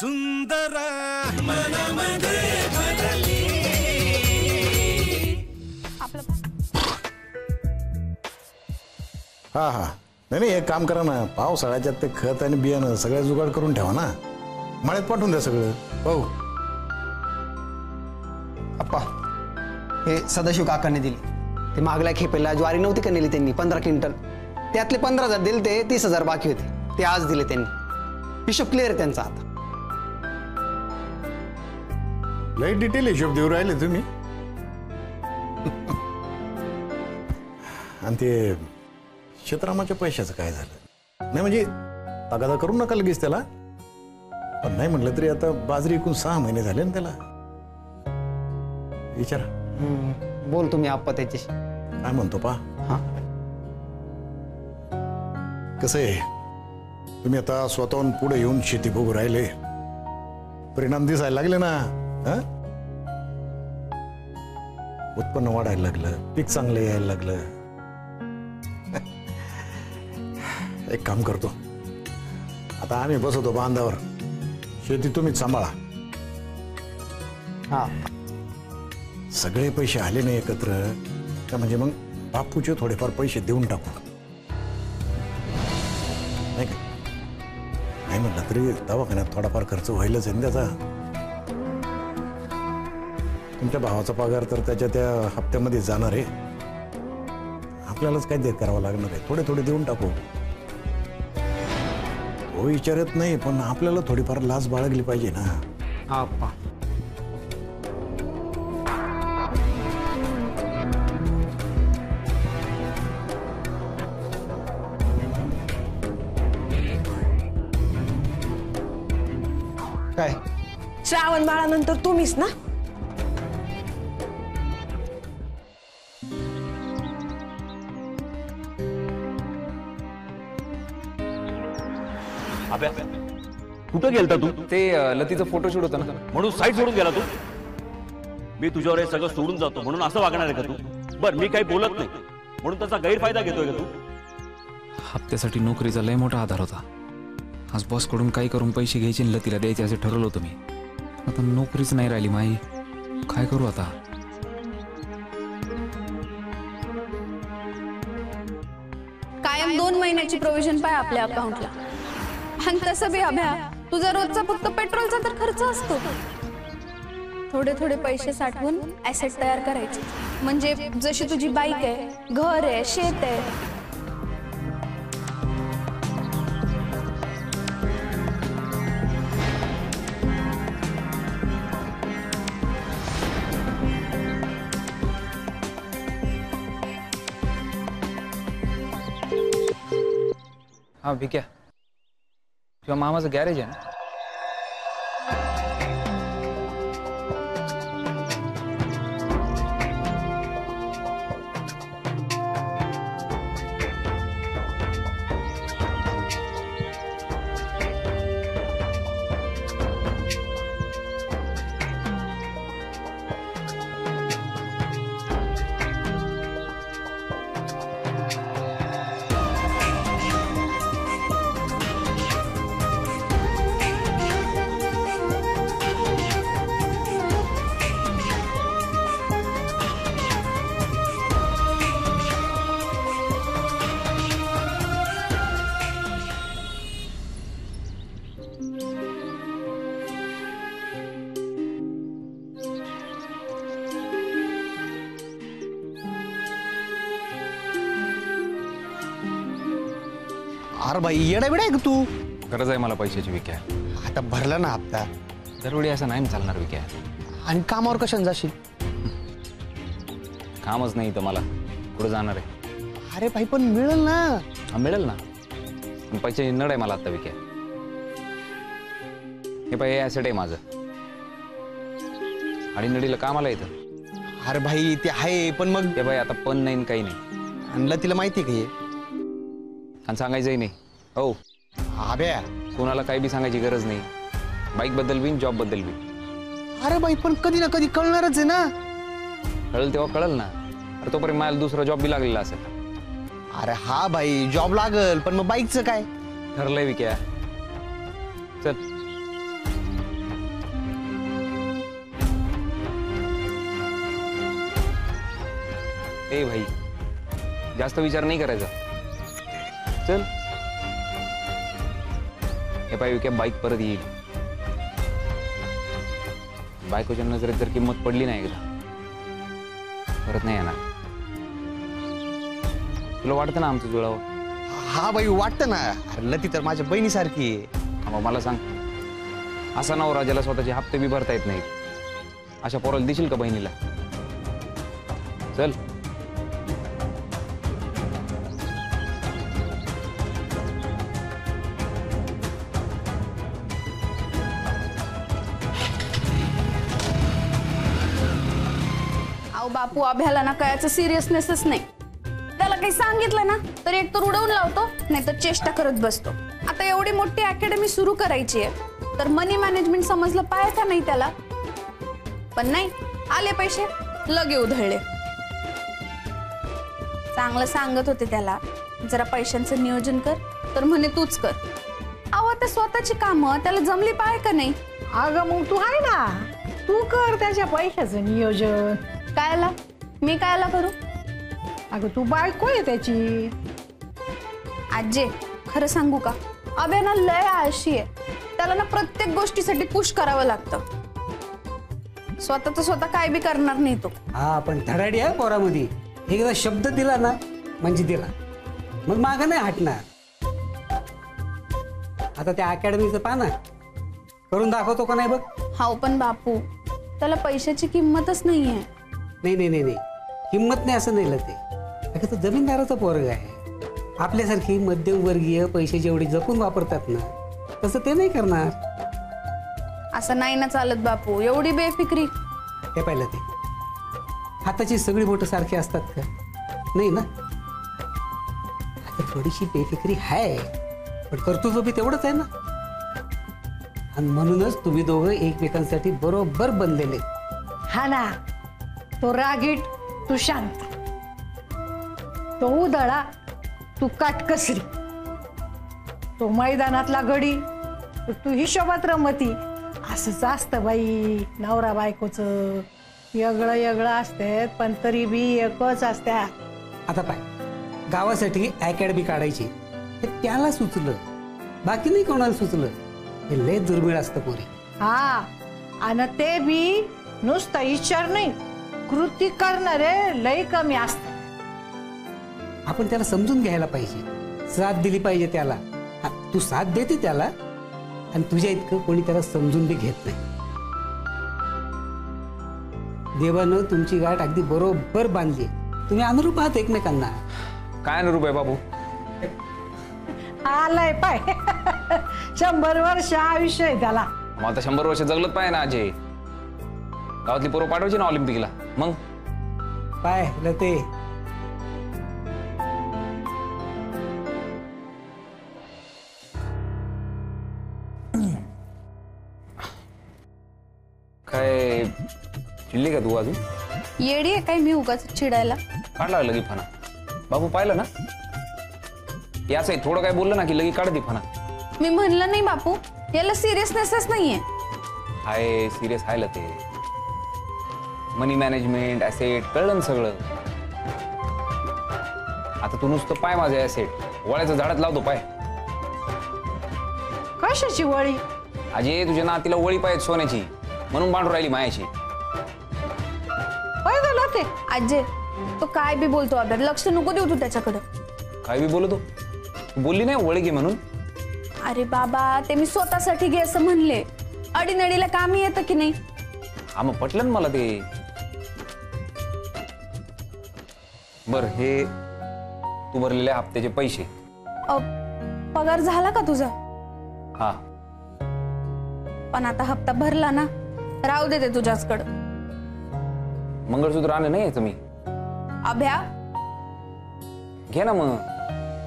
सुंदर मनामध्ये भरली. हा हा नाही एक काम करा ना, पावसाळ्याच्यात ते खत आणि बियाणं सगळं जुगाड करून ठेवा ना, मळ्यात पाठवून द्या सगळं. हो अप्पा, हे सदाशिव काकांनी दिली. ते मागल्या खेपेला ज्वारी नव्हती का नेली त्यांनी 15 क्विंटल, त्यातले 15,000 दिले, ते 30,000 बाकी होते, ते आज दिले त्यांनी. हिशोब क्लिअर आहे त्यांचा आता. लई डिटेल हिशोब देऊ राहिले तुम्ही. आणि ते शेतरामाच्या पैशाचं काय झालं? नाही म्हणजे तगादा करू नका लगेच त्याला, पण नाही म्हटलं तरी आता बाजरी एकूण 6 महिने झाले ना त्याला. विचारा. बोल तुम्ही आप्पा त्याच्याशी. काय म्हणतो पा? हा कसं आहे, तुम्ही आता स्वतःहून पुढे येऊन शेती बघू राहिले, परिणाम दिसायला लागले ना. उत्पन्न वाढायला लागलं, पीक चांगलं यायला लागलं. एक काम करतो, आता आम्ही बसवतो बांधावर, शेती तुम्हीच सांभाळा. हा सगळे पैसे आले नाही एकत्र का म्हणजे मग बापूचे थोडेफार पैसे देऊन टाकू, नाही का? नाही म्हटलं तरी दवाखान्यात थोडाफार खर्च व्हायलाच आहे ना त्याचा. तुमच्या भावाचा पगार तर त्याच्या त्या हप्त्यामध्ये जाणार आहे, आपल्यालाच काय देत करावं लागणार आहे. थोडे थोडे देऊन टाकू. हो विचारत नाही, पण आपल्याला थोडीफार लाज बाळगली पाहिजे ना. हा अप्पा. काय श्रावण बाळानंतर तुम्हीच ना? कुठं गेलता तू? ते लतीचं फोटोशूट होतं ना, म्हणून साईड सोडून गेला तू? मी तुझ्यावर हे सगळं सोडून जातो म्हणून असं वागणार आहे का तू? बर मी काही बोलत नाही म्हणून त्याचा गैरफायदा घेतोय का तू? हप्त्यासाठी नोकरीचा लय मोठा आधार होता. आज बॉस कडून काही करून पैसे घ्यायचे आणि लतीला द्यायचे असं ठरवलं होतं मी. आता नोकरीच नाही राहिली माई, काय करू आता? कायम 2 महिन्याची प्रोव्हिजन पाय आपल्या अकाउंटला. आणि तसं बी अभ्या, तुझा रोजचा फक्त पेट्रोलचा तर खर्च असतो. थोडे थोडे पैसे साठवून ऍसेट तयार करायचे, म्हणजे जशी तुझी बाईक आहे, घर आहे, शेत आहे. हा भिक्या, किंवा मामाचं गॅरेज आहे ना? अरे भाई येडा बिडा आहे का तू? गरज आहे मला पैशाची विक्या. आता भरला ना हप्ता, दरवेळी असं नाही चालणार विक्या. आणि कामावर कशाने जाशील? कामच नाही तर मला कुठं जाणार आहे? अरे भाई पण मिळेल ना. हा मिळेल ना, पण पैशाची नड आहे मला आता विक्या. हे पाय ऍसेट आहे माझं आणि नडीला कामाला येतं. अरे भाई ते आहे, पण मग ते बाई आता पण नाही काही नाही. आणलं तिला माहिती आहे का हे? आणि सांगायचंही नाही. हो अभ्या, कोणाला काही बी सांगायची गरज नाही. बाईक बद्दल बी, जॉब बद्दल बी. अरे भाई पण कधी ना कधी कळणारच आहे ना. कळेल तेव्हा कळेल ना. अरे तोपर्यंत मला दुसरा जॉब बी लागलेला असेल. अरे हा भाई जॉब लागल, पण मग बाईकचं काय? ठरलंय विक्या. चल ए भाई जास्त विचार नाही करायचा. चल हे पाय विक्या बाईक परत येईल. बायकोच्या नजरेत जर किंमत पडली नाही एकदा परत नाही येणार. तुला वाटतं ना आमचं जुळावं? हा बाई वाटतं ना. अरे लती तर माझ्या बहिणीसारखी आहे. मग मला सांग, असा नवरा ज्याला स्वतःचे हप्ते बी भरता येत नाहीत, अशा पोराला देशील का बहिणीला? चल. अहो बापू, अभ्याला ना कळायचं सिरियसनेसच नाही. त्याला काही सांगितलं ना तर एक तर उडवून लावतो, नाही तर चेष्टा करत बसतो. आता एवढी मोठी अकॅडमी सुरू करायची आहे तर मनी मॅनेजमेंट समजलं पाहिजे का नाही त्याला? पण नाही, आले पैसे लगे उधळले. चांगलं सांगत होते त्याला, जरा पैशांचं नियोजन कर, तर म्हणे तूच कर. अहो ते स्वतःची कामं त्याला जमली पाहिजे का नाही? अगं मग तू आहे ना, तू कर त्याच्या पैशाचं नियोजन. कायला? मी कायला करू? अगं तू बायको आहे त्याची. आजे खरं सांगू का, अभ्या ना लय आळशी आहे. त्याला ना प्रत्येक गोष्टीसाठी पुश करावं लागतं. स्वतः काय बी करणार नाही तो. हा पण धडाडी आहे पोरामध्ये. एकदा शब्द दिला ना म्हणजे दिला, मग मागं नाही हटणार. आता त्या अकॅडमीचं पाना करून दाखवतो का नाही बघ. हाव पण बापू, त्याला पैशाची किंमतच नाहीये. नाही नाही नाही नाही, किंमत नाही असं नाही लते. अगं तो जमीनदाराचा पोरग आहे. आपल्यासारखी मध्यमवर्गीय पैसे जेवढे जपून वापरतात ना, तसं ते नाही करणार. असं नाही ना चालत बापू, एवढी बेफिक्री. हे पाहिलं ते हाताची सगळी बोटं सारखी असतात का? नाही ना. आता थोडीशी बेफिक्री आहे, पण कर्तृत्व बी तेवढंच आहे ना. आणि म्हणूनच तुम्ही दोघं एकमेकांसाठी बरोबर बनलेले. हा ना, तो रागीट तू शांत, तो उदळा तू काटकसरी, तो मैदानातला गडी तू हिशोबात रमती. असंच असतं बाई, नवरा बायकोचं वेगळं वेगळं असते पण तरी बी एकच असत्या. आता पाय, गावासाठी अकॅडमी काढायची हे त्याला सुचलं, बाकी नाही कोणाला सुचलं. हे लय दुर्मिळ असतं पोरी. हा, आणि ते बी नुसतं विचार नाही, कृती करणारे लय कमी असतात. आपण त्याला समजून घ्यायला पाहिजे, साथ दिली पाहिजे त्याला. तू साथ देते त्याला, आणि तुझ्या इतकं कोणी त्याला समजून बी घेत नाही. देवानं तुमची गाठ अगदी बरोबर बांधली. तुम्ही अनुरूप आहात एकमेकांना. काय अनुरूप आहे बाबू? आलाय पाय 100 वर्ष आयुष्य आहे त्याला. मग आता 100 वर्ष जगलत पाहिजे ना अजय. गावातली पोरं पाठवायची ना ऑलिम्पिकला. मग पाय लते, काय चिडली का तू अजून? येडी आहे काय मी उगाच चिडायला? काढला लगी फणा. बाबू पाहिलं ना, याचं थोडं काय बोललं ना की लगी काढ दी फणा. मी म्हणलं नाही बापू, याला सिरियसनेसच नाहीये. हाय सिरियस हायला ते. मनी मॅनेजमेंट, ऍसेट कळलं ना सगळं. आता तू नुसतं पाय माझे ऍसेट वळ्याचं झाडात लावतो पाय. कशाची वळी? अजय तुझ्या नातीला वळी पाहिजे सोन्याची, म्हणून भांडू राहिली मायाची. ते आजे तो काय बी बोलतो, अभ्यास लक्ष नको देऊ तू त्याच्याकडं. काय बी बोलतो? बोलली नाही वळी घे म्हणून? अरे बाबा, ते मी स्वतःसाठी घे असं म्हणले. अडीनडीला कामी येतं की नाही? हा मग पटलं ना मला ते. बर हे तू भरलेले हप्त्याचे पैसे. पगार झाला का तुझा? हा. पण आता हप्ता भरला ना, राहू दे ते तुझ्याचकडं. मंगळसूत्र आणलं नाही याचं मी. अभ्या घे ना मग,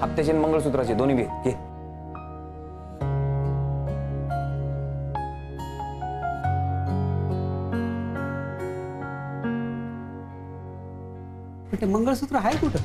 हप्त्याचे आणि मंगळसूत्राचे दोन्ही घे. घे. ते मंगळसूत्र आहे कुठं?